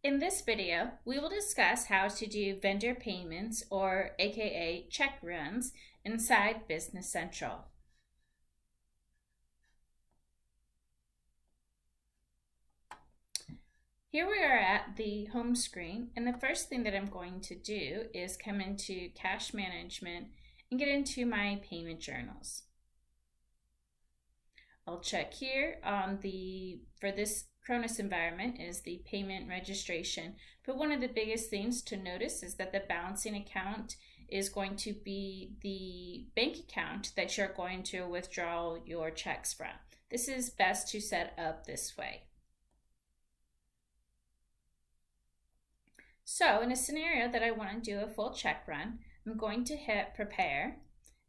In this video, we will discuss how to do vendor payments, or aka check runs, inside Business Central. Here we are at the home screen, and the first thing that I'm going to do is come into cash management and get into my payment journals. I'll check here on for this Cronus environment is the payment registration, but one of the biggest things to notice is that the balancing account is going to be the bank account that you're going to withdraw your checks from. This is best to set up this way. So in a scenario that I want to do a full check run, I'm going to hit prepare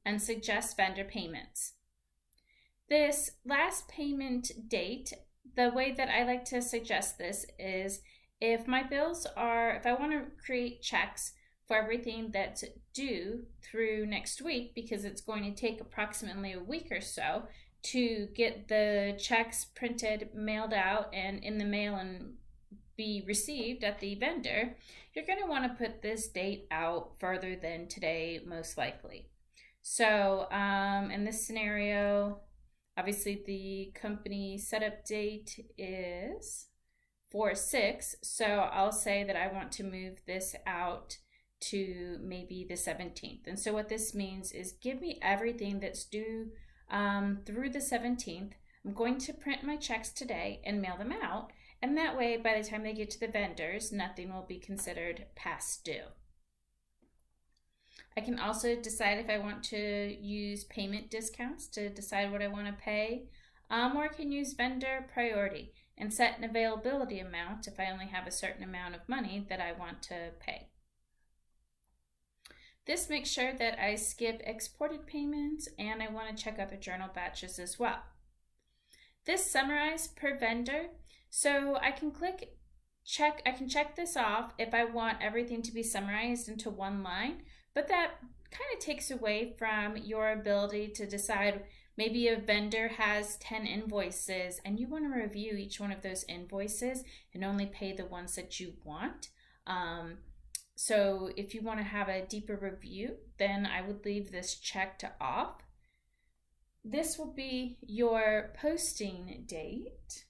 and suggest vendor payments. This last payment date, the way that I like to suggest this is if I want to create checks for everything that's due through next week, because it's going to take approximately a week or so to get the checks printed, mailed out, and in the mail and be received at the vendor, you're going to want to put this date out further than today, most likely. So in this scenario, obviously the company setup date is 4/6, so I'll say that I want to move this out to maybe the 17th. And so what this means is give me everything that's due through the 17th. I'm going to print my checks today and mail them out, and that way by the time they get to the vendors, nothing will be considered past due. I can also decide if I want to use payment discounts to decide what I want to pay, or I can use vendor priority and set an availability amount if I only have a certain amount of money that I want to pay. This makes sure that I skip exported payments, and I want to check other journal batches as well. This summarize per vendor, so I can check this off if I want everything to be summarized into one line, but that kind of takes away from your ability to decide. Maybe a vendor has 10 invoices and you want to review each one of those invoices and only pay the ones that you want. So if you want to have a deeper review, then I would leave this checked off. This will be your posting date.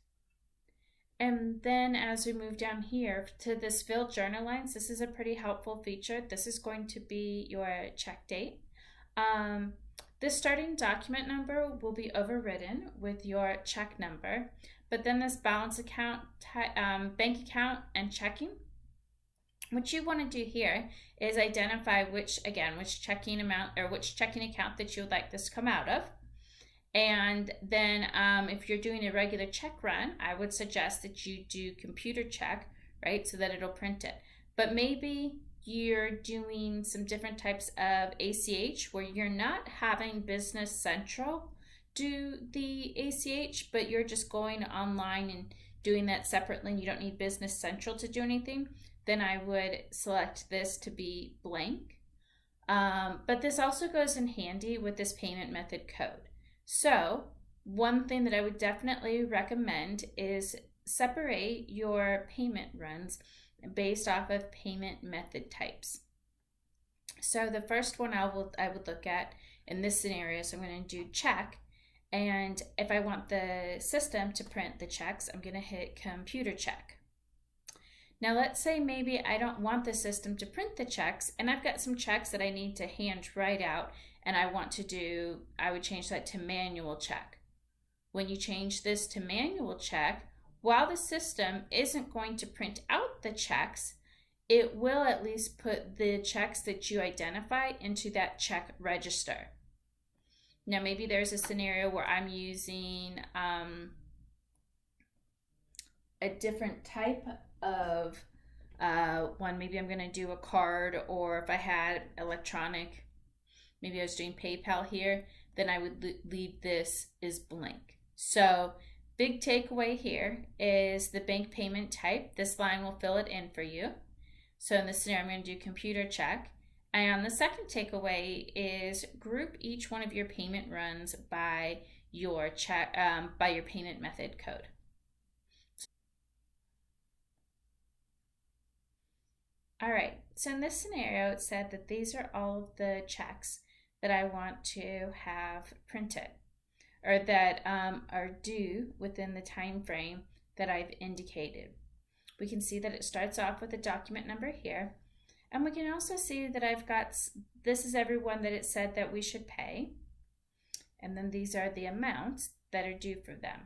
And then as we move down here to this fill journal lines, this is a pretty helpful feature. This is going to be your check date. This starting document number will be overridden with your check number, but then this balance account, bank account, and checking. What you want to do here is identify which checking amount or which checking account that you would like this to come out of. And then if you're doing a regular check run, I would suggest that you do computer check, right, so that it'll print it. But maybe you're doing some different types of ACH where you're not having Business Central do the ACH, but you're just going online and doing that separately and you don't need Business Central to do anything. Then I would select this to be blank. But this also goes in handy with this payment method code. So one thing that I would definitely recommend is separate your payment runs based off of payment method types. So the first one I would look at in this scenario, so I'm going to do check, and if I want the system to print the checks, I'm going to hit computer check. Now let's say maybe I don't want the system to print the checks and I've got some checks that I need to hand write out, and I would change that to manual check. When you change this to manual check, while the system isn't going to print out the checks, it will at least put the checks that you identify into that check register. Now maybe there's a scenario where I'm using a different type of one. Maybe I'm going to do a card, or if I had electronic, maybe I was doing PayPal here, then I would leave this as blank. So big takeaway here is the bank payment type. This line will fill it in for you. So in this scenario, I'm going to do computer check. And the second takeaway is group each one of your payment runs by your payment method code. All right, so in this scenario, it said that these are all of the checks that I want to have printed or that are due within the time frame that I've indicated. We can see that it starts off with a document number here, and we can also see that I've got, this is everyone that it said that we should pay, and then these are the amounts that are due for them.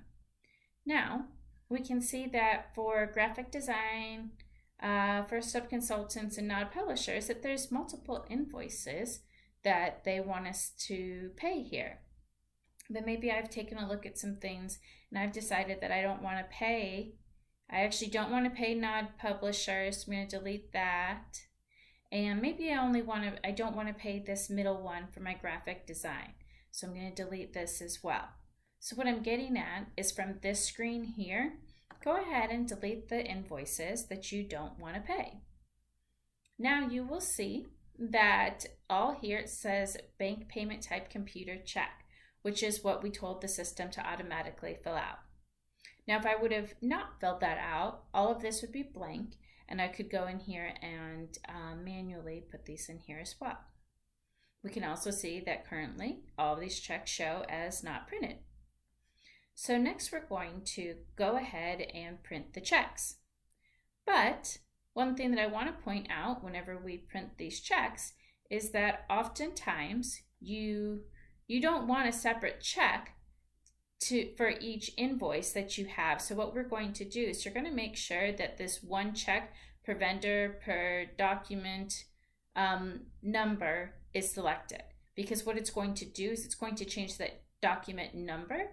Now, we can see that for graphic design, for sub-consultants and non-publishers, that there's multiple invoices that they want us to pay here. But maybe I've taken a look at some things and I've decided that I don't want to pay. I actually don't want to pay non-publishers. I'm going to delete that. And maybe I don't want to pay this middle one for my graphic design. So I'm going to delete this as well. So what I'm getting at is from this screen here, go ahead and delete the invoices that you don't want to pay. Now you will see that all here it says bank payment type computer check, which is what we told the system to automatically fill out. Now if I would have not filled that out, all of this would be blank, and I could go in here and manually put these in here as well. We can also see that currently all of these checks show as not printed. So next we're going to go ahead and print the checks. But one thing that I want to point out whenever we print these checks is that oftentimes you don't want a separate check for each invoice that you have. So what we're going to do is you're going to make sure that this one check per vendor per document number is selected, because what it's going to do is it's going to change that document number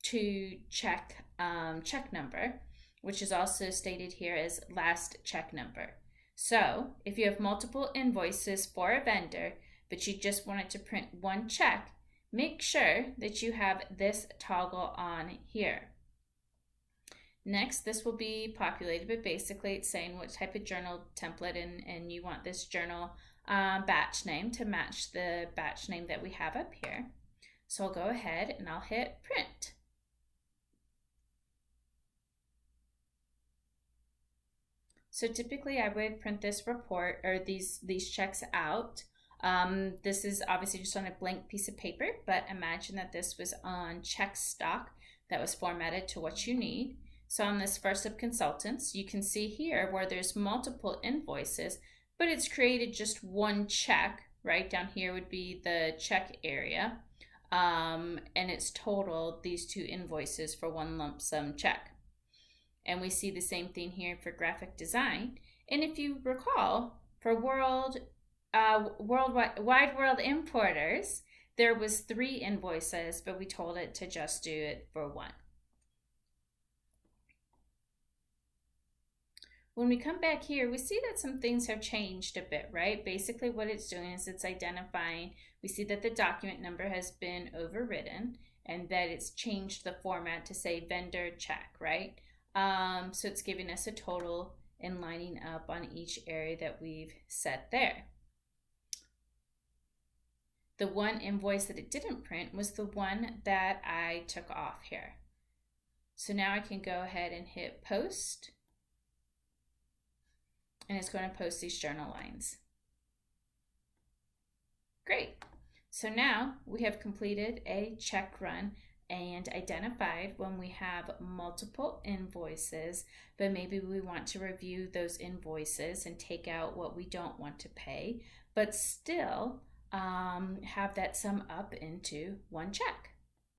to check number, which is also stated here as last check number. So if you have multiple invoices for a vendor, but you just wanted to print one check, make sure that you have this toggle on here. Next, this will be populated, but basically it's saying what type of journal template and you want this journal batch name to match the batch name that we have up here. So I'll go ahead and I'll hit print. So typically I would print this report or these checks out. This is obviously just on a blank piece of paper, but imagine that this was on check stock that was formatted to what you need. So on this first of consultants, you can see here where there's multiple invoices, but it's created just one check. Right down here would be the check area, and it's total these two invoices for one lump sum check. And we see the same thing here for graphic design. And if you recall, for Wide World Importers, there was 3 invoices, but we told it to just do it for 1. When we come back here, we see that some things have changed a bit, right? Basically what it's doing is it's identifying, we see that the document number has been overridden and that it's changed the format to say vendor check, right? So it's giving us a total and lining up on each area that we've set there. The one invoice that it didn't print was the one that I took off here. So now I can go ahead and hit post, and it's going to post these journal lines. Great. So now we have completed a check run and identified when we have multiple invoices, but maybe we want to review those invoices and take out what we don't want to pay, but still have that sum up into one check.